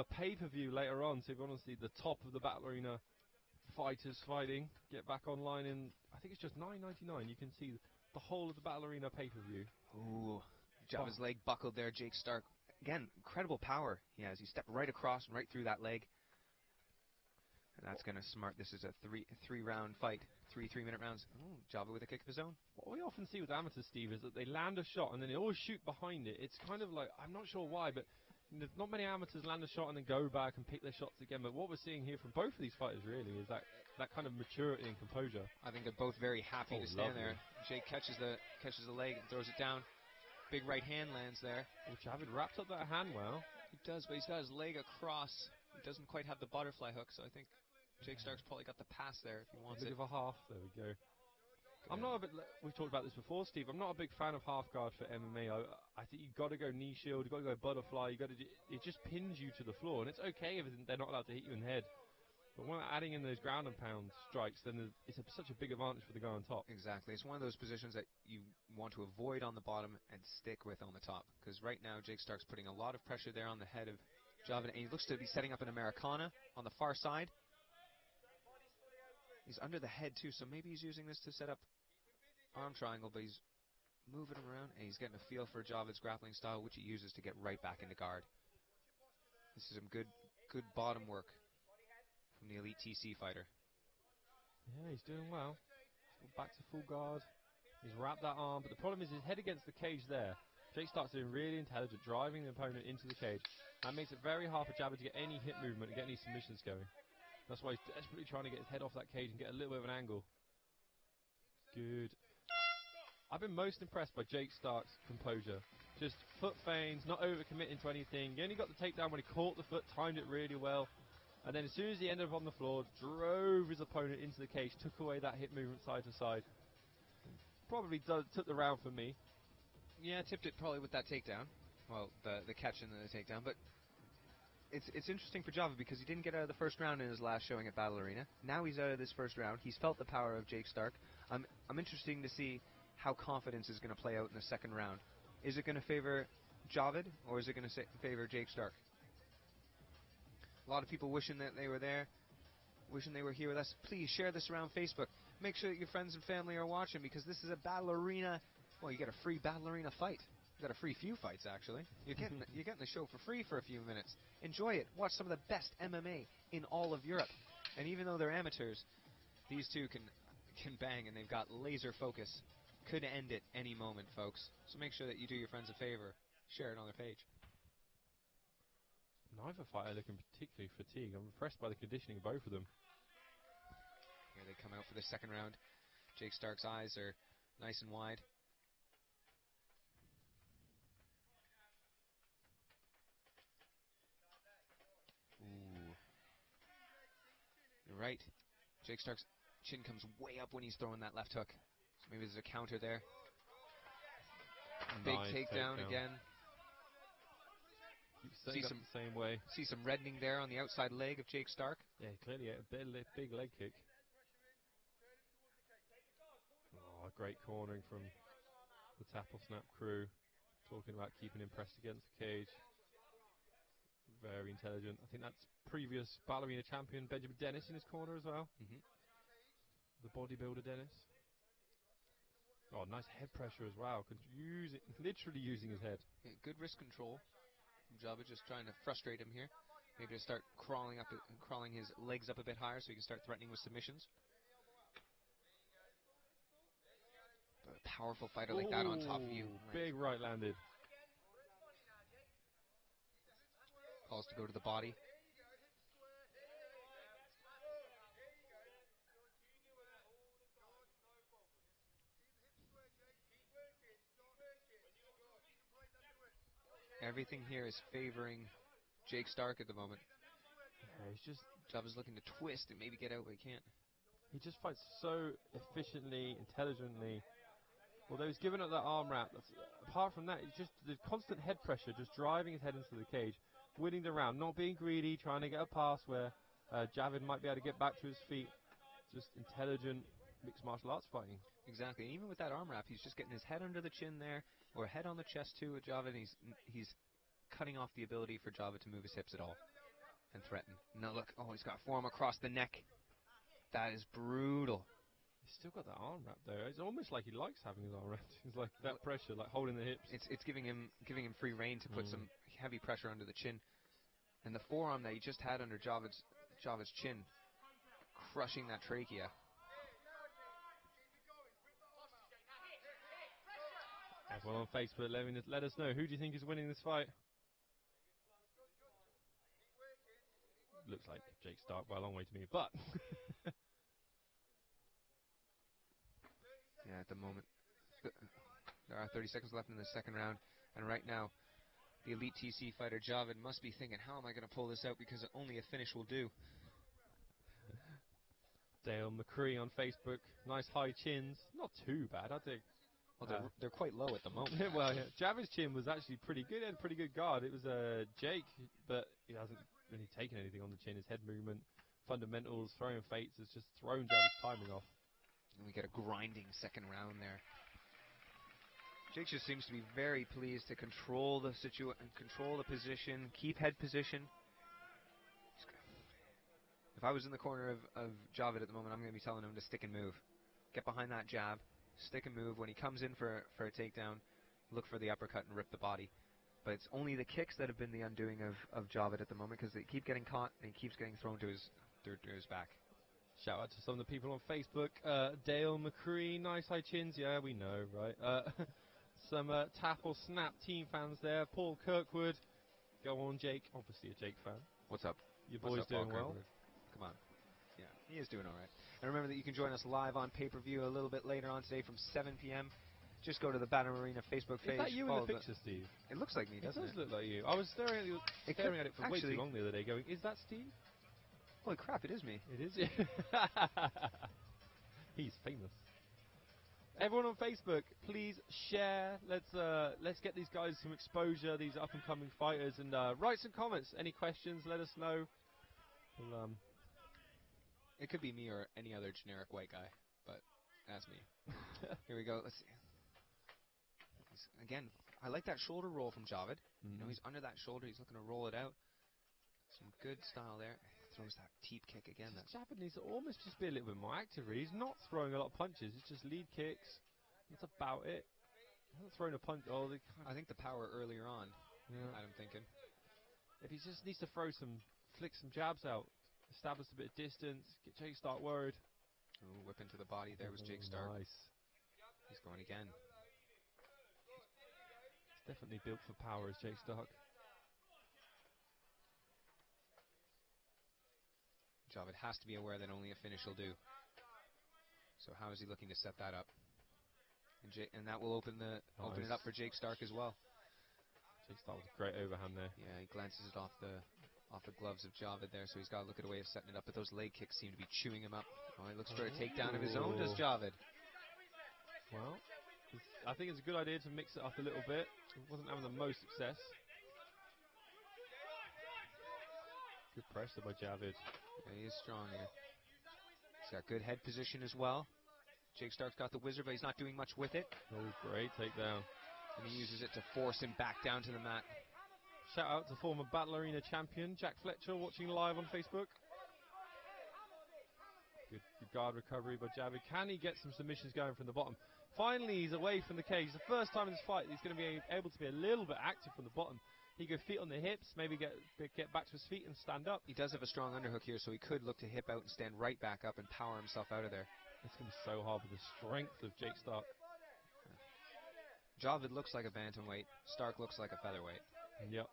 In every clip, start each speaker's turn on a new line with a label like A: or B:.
A: a pay-per-view later on, so if you want to see the top of the Battle Arena fighters fighting, get back online in, I think it's just $9.99. You can see the whole of the Battle Arena pay-per-view.
B: Ooh, Java's leg buckled there. Jake Stark, again, incredible power he has. He stepped right across and right through that leg. And that's going to smart. This is a three-round fight. Three-minute rounds. Ooh, Java with a kick of his own.
A: What we often see with amateurs, Steve, is that they land a shot and then they always shoot behind it. It's kind of like, I'm not sure why, but not many amateurs land a shot and then go back and pick their shots again. But what we're seeing here from both of these fighters, really, is that kind of maturity and composure.
B: I think they're both very happy to stand there. Jake catches the leg and throws it down. Big right hand lands there.
A: Well, Javid wrapped up that hand well.
B: He does, but he's got his leg across. He doesn't quite have the butterfly hook, so I think Jake Stark's probably got the pass there if he wants it.
A: Bit of a half. There we go. I'm not a bit. We've talked about this before, Steve. I'm not a big fan of half guard for MMA. I think you've got to go knee shield. You've got to go butterfly. It just pins you to the floor, and it's okay if they're not allowed to hit you in the head. But when we're adding in those ground and pound strikes, then it's such a big advantage for the guy on top.
B: Exactly. It's one of those positions that you want to avoid on the bottom and stick with on the top. Because right now, Jake Stark's putting a lot of pressure there on the head of Javid, and he looks to be setting up an Americana on the far side. He's under the head, too, so maybe he's using this to set up arm triangle, but he's moving him around, and he's getting a feel for Javid's grappling style, which he uses to get right back into guard. This is some good bottom work from the elite TC fighter.
A: Yeah, he's doing well. He's back to full guard. He's wrapped that arm, but the problem is his head against the cage there. Jake starts doing really intelligent, driving the opponent into the cage. That makes it very hard for Javid to get any hip movement and get any submissions going. That's why he's desperately trying to get his head off that cage and get a little bit of an angle. Good. I've been most impressed by Jake Stark's composure. Just foot feints, not overcommitting to anything. He only got the takedown when he caught the foot, timed it really well. And then as soon as he ended up on the floor, drove his opponent into the cage, took away that hip movement side to side. Probably took the round for me.
B: Yeah, tipped it probably with that takedown. Well, the catch and the takedown, but it's interesting for Java because he didn't get out of the first round in his last showing at Battle Arena. Now he's out of this first round. He's felt the power of Jake Stark. I'm interested to see how confidence is going to play out in the second round. Is it going to favor Javid or is it going to favor Jake Stark? A lot of people wishing that they were there, wishing they were here with us. Please share this around Facebook. Make sure that your friends and family are watching because this is a Battle Arena. Well, you get a free Battle Arena fight. You got a free few fights, actually. You're getting the show for free for a few minutes. Enjoy it. Watch some of the best MMA in all of Europe. And even though they're amateurs, these two can bang, and they've got laser focus. Could end it any moment, folks. So make sure that you do your friends a favor. Share it on their page.
A: Neither fighter looking particularly fatigued. I'm impressed by the conditioning of both of them.
B: Here they come out for the second round. Jake Stark's eyes are nice and wide. Ooh. You're right. Jake Stark's chin comes way up when he's throwing that left hook. So maybe there's a counter there. Big takedown again.
A: See some the same way.
B: See some reddening there on the outside leg of Jake Stark.
A: Yeah, clearly a big leg kick. Oh, great cornering from the Tackle Snap crew. Talking about keeping him pressed against the cage. Very intelligent. I think that's previous Battle Arena champion Benjamin Dennis in his corner as well. The bodybuilder Dennis. Oh, nice head pressure as well. Literally using his head.
B: Yeah, good wrist control. Java just trying to frustrate him here. Maybe to start crawling his legs up a bit higher so he can start threatening with submissions. But a powerful fighter like that on top of you.
A: Big right landed.
B: Calls to go to the body. Everything here is favoring Jake Stark at the moment.
A: Yeah, he's just...
B: Java's looking to twist and maybe get out, but he can't.
A: He just fights so efficiently, intelligently. Although he's given up that arm wrap, apart from that, it's just the constant head pressure, just driving his head into the cage, winning the round, not being greedy, trying to get a pass where Javid might be able to get back to his feet. Just intelligent mixed martial arts fighting.
B: Exactly. And even with that arm wrap, he's just getting his head under the chin there, or head on the chest too with Javid, and he's cutting off the ability for Javid to move his hips at all. and threaten. Now look, oh, he's got forearm across the neck. That is brutal.
A: He's still got that arm wrap there. It's almost like he likes having his arm wrapped. It's like that pressure, like holding the hips.
B: It's giving him free rein to put some heavy pressure under the chin. And the forearm that he just had under Javid's chin, crushing that trachea.
A: Everyone on Facebook, let us know. Who do you think is winning this fight? Looks like Jake Stark by a long way to me, but...
B: Yeah, at the moment. There are 30 seconds left in the second round. And right now, the elite TC fighter Javid must be thinking, how am I going to pull this out? Because only a finish will do.
A: Dale McCree on Facebook. Nice high chins. Not too bad, I think.
B: Well, they're quite low at the moment.
A: Well, yeah. Javid's chin was actually pretty good. He had a pretty good guard. It was Jake, but he hasn't really taken anything on the chin. His head movement, fundamentals, throwing fates has just thrown Javid's timing off.
B: And we get a grinding second round there. Jake just seems to be very pleased to control the control the position, keep head position. If I was in the corner of Javid at the moment, I'm going to be telling him to stick and move. Get behind that jab, stick and move. When he comes in for a takedown, look for the uppercut and rip the body. But it's only the kicks that have been the undoing of Javid at the moment, because they keep getting caught and he keeps getting thrown to his back.
A: Shout out to some of the people on Facebook. Dale McCree, nice high chins. Yeah, we know, right? Some Tap or Snap team fans there. Paul Kirkwood. Go on, Jake. Obviously a Jake fan.
B: What's up?
A: Your boy's doing well.
B: Come on. Yeah, he is doing all right. And remember that you can join us live on pay-per-view a little bit later on today from 7 p.m. Just go to the Banner Arena Facebook page.
A: Is that you in the picture, Steve?
B: It looks like me, doesn't it?
A: It does look like you. I was staring at it for way too long the other day going, is that Steve?
B: Holy crap, it is me.
A: It is. He's famous. Everyone on Facebook, please share. Let's get these guys some exposure, these up-and-coming fighters, and write some comments. Any questions, let us know. We'll,
B: it could be me or any other generic white guy, but that's me. Here we go. Let's see. Again, I like that shoulder roll from Javid. You know, he's under that shoulder. He's looking to roll it out. Some good style there. Throws that teep kick again.
A: Javid needs to almost just be a little bit more active. He's not throwing a lot of punches. It's just lead kicks. That's about it. He hasn't thrown a punch.
B: I think the power earlier on. Yeah. I'm thinking.
A: If he just needs to flick some jabs out, establish a bit of distance, get Jake Stark worried.
B: Ooh, whip into the body. There was Jake Stark.
A: Nice.
B: He's going again.
A: He's definitely built for power as Jake Stark.
B: Javid has to be aware that only a finish will do. So how is he looking to set that up? And that will open it up for Jake Stark as well.
A: Jake Stark with a great overhand there.
B: Yeah, he glances it off the gloves of Javid there, so he's got to look at a way of setting it up. But those leg kicks seem to be chewing him up. Oh, he looks for a takedown of his own, does Javid?
A: Well, I think it's a good idea to mix it up a little bit. He wasn't having the most success. Good pressure by Javid.
B: Yeah, he is strong here. He's got good head position as well. Jake Stark's got the wizard, but he's not doing much with it.
A: Oh, great takedown.
B: And he uses it to force him back down to the mat.
A: Shout out to former Battle Arena champion Jack Fletcher watching live on Facebook. Good guard recovery by Javid. Can he get some submissions going from the bottom? Finally, he's away from the cage. The first time in this fight, he's going to be able to be a little bit active from the bottom. He go feet on the hips, maybe get back to his feet and stand up.
B: He does have a strong underhook here, so he could look to hip out and stand right back up and power himself out of there.
A: It's going to be so hard with the strength of Jake Stark.
B: Javid looks like a bantamweight. Stark looks like a featherweight.
A: Yep.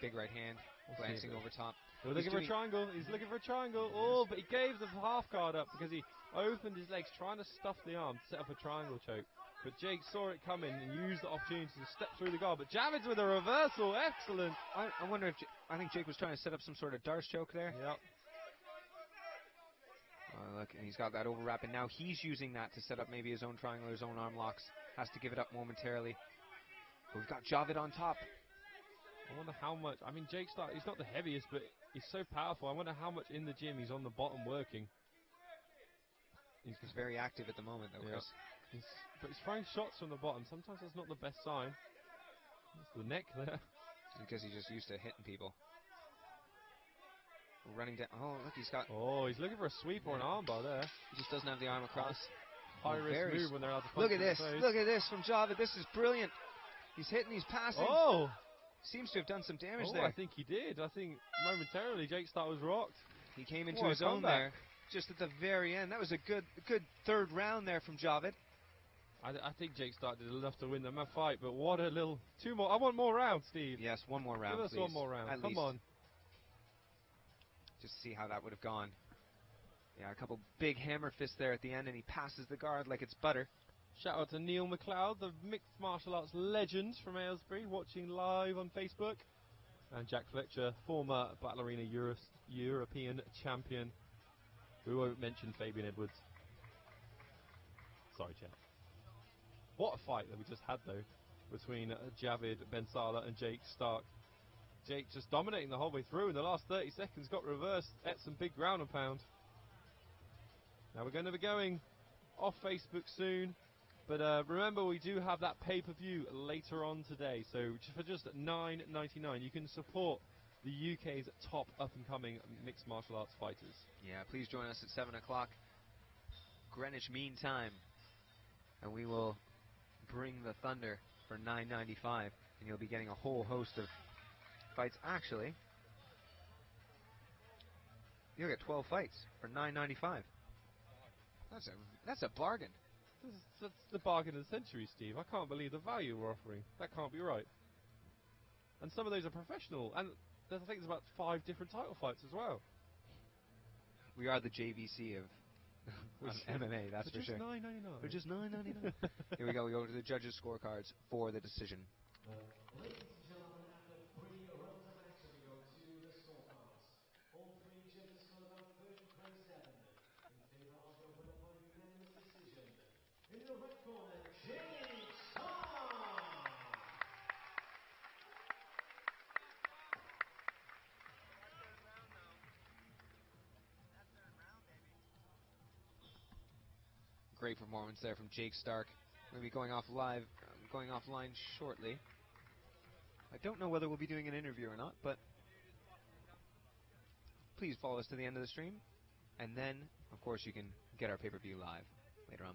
B: Big right hand, glancing over top.
A: He's looking for a triangle. He's looking for a triangle. Oh, but he gave the half guard up because he opened his legs trying to stuff the arm to set up a triangle choke. But Jake saw it coming and used the opportunity to step through the guard. But Javid's with a reversal. Excellent.
B: I wonder if... I think Jake was trying to set up some sort of Darce choke there.
A: Yep.
B: Look, and he's got that overwrap, and now he's using that to set up maybe his own triangle, his own arm locks. Has to give it up momentarily. But we've got Javid on top.
A: I wonder how much... I mean, Jake Stark, he's not the heaviest, but he's so powerful. I wonder how much in the gym he's on the bottom working.
B: He's very active at the moment, though, Chris.
A: But he's throwing shots from the bottom. Sometimes that's not the best sign. That's the neck there.
B: because he's just used to hitting people. Running down. Oh, look, he's got.
A: Oh, he's looking for a sweep or an armbar there.
B: He just doesn't have the arm across.
A: High risk move when they're out to punch.
B: Look at
A: in the
B: this.
A: face.
B: Look at this from Java. This is brilliant. He's hitting. He's passing.
A: Oh!
B: Seems to have done some damage
A: Oh,
B: there.
A: I think he did. I think momentarily Jake Star was rocked.
B: He came into
A: What a
B: his own
A: comeback.
B: there, just at the very end. That was a good third round there from Javid.
A: I think Jake Star did enough to win the fight, but what a little... 2 more. I want more rounds, Steve.
B: Yes, one more round,
A: Give us
B: please.
A: one more round.
B: At
A: Come
B: least.
A: on.
B: Just see how that would have gone. Yeah, a couple big hammer fists there at the end, and he passes the guard like it's butter.
A: Shout out to Neil McLeod, the mixed martial arts legend from Aylesbury, watching live on Facebook. And Jack Fletcher, former Battle Arena European champion. We won't mention Fabian Edwards. Sorry, chat. What a fight that we just had, though, between Javid Bensala and Jake Stark. Jake just dominating the whole way through. In the last 30 seconds, got reversed, ate some big ground and pound. Now we're going to be going off Facebook soon. But remember, we do have that pay-per-view later on today. So for just $9.99, you can support the UK's top up-and-coming mixed martial arts fighters.
B: Yeah, please join us at 7 o'clock Greenwich Mean Time. And we will bring the thunder for $9.95. And you'll be getting a whole host of fights. Actually, you'll get 12 fights for $9.95. That's a bargain.
A: That's the bargain of the century, Steve. I can't believe the value we're offering. That can't be right. And some of those are professional. And I think there's about 5 different title fights as well.
B: We are the JVC of MMA, that's for sure.
A: $9.99.
B: For just $9.99. Here we go. We go to the judges' scorecards for the decision.
C: Ladies and gentlemen, after 3 rounds of action, we go to the scorecards. All 3 judges scored about 30-27 in favor of the winner by unanimous decision. In the red corner, Jake Starr.
B: Great performance there from Jake Stark. We'll be going offline shortly. I don't know whether we'll be doing an interview or not, but please follow us to the end of the stream. And then, of course, you can get our pay-per-view live later on.